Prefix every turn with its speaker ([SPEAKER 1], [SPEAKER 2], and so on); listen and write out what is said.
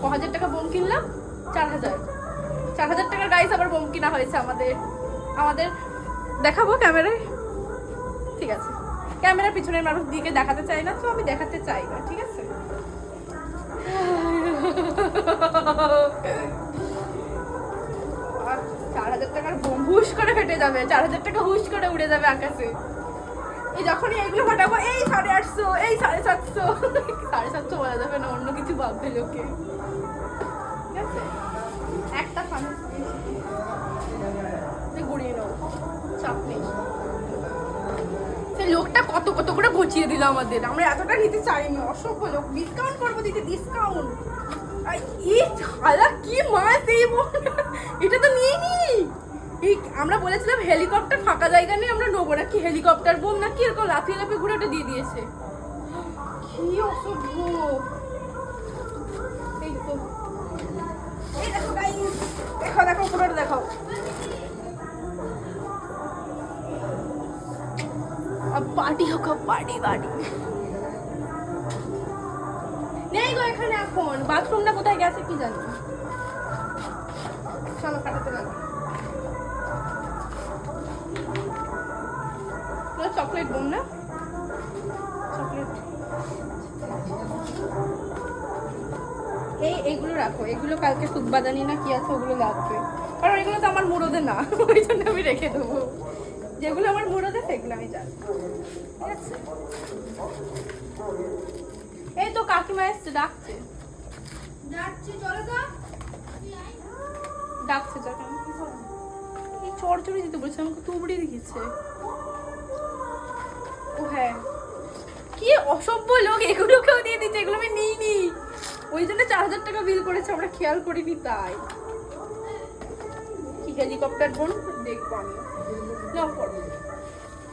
[SPEAKER 1] ক হাজার টাকা বোম কিনলাম? 4,000 টাকার গাইস আবার বোম কিনা হয়েছে আমাদের দেখাবো ক্যামেরায়? ঠিক আছে, ক্যামেরার পিছনের মানুষ দিকে দেখাতে চাই না, তো আমি দেখাতে চাই না, ঠিক আছে? 4,000 টাকার বোম হুশ করে ফেটে যাবে, 4,000 টাকা হুশ করে উড়ে যাবে আকাশে। এই যখনই এগুলো ফাটাবো, এই 850, এই 750, 750 বলা যাবে না, অন্য কিছু ভাববে লোকে, ঠিক আছে? একটা ফানুস গুড়িয়ে নেবো, চাপ নেই। সেই লোকটা কত কত করে ঘুচিয়ে দিল আমাদের, আমরা এতটা নিতে চাইনি, অসভ্য লোক। ডিসকাউন্ট করবো দিদি, ডিসকাউন্ট। এই শালা কি মাছ এই বোন, এটা তো নিয়ে নি। এই আমরা বলেছিলাম হেলিকপ্টার ফাঁকা জায়গা নেই, আমরা নেবো না, কি হেলিকপ্টার বোম নাকি এরকম লাফিয়ে লাফিয়ে ঘুরে ওটা দিয়ে দিয়েছে। কি অসভ্য। এই তো, এই দেখো গাইস, দেখো দেখো পুরোটা দেখো। अब पार्टी होगा, पार्टी पार्टी নেই গো এখানে এখন। বাথরুমটা কোথায় গেছে কি জানি। চলো কাটাতে লাগবে। চকলেট বোম না, চকলেট। এইগুলো রাখো, এগুলো কালকে সুখবাদানি না কি আছে ওগুলো লাগবে, কারণ এগুলো তো আমার মুরদে না, ওই জন্য আমি রেখে দেবো। যেগুলো আমার মুরদে সেগুলো আমি জানি, ঠিক আছে? এই তো কাকিমা এসছে, ডাকছে, যাচ্ছি, চলো তো, ডাকছে যখন। এই চড়চড়ি দিতে বলছে, আমাকে তুবড়ি দিচ্ছে। ও হ্যাঁ, কি অসভ্য লোক, এগুলোকেও দিয়ে দিচ্ছে, এগুলো আমি নিইনি, ওই জন্য 4,000 টাকা বিল করেছে, আমরা খেয়াল করিনি তাই। কি হেলিকপ্টার বোন দেখবো আমি, নাও করবো।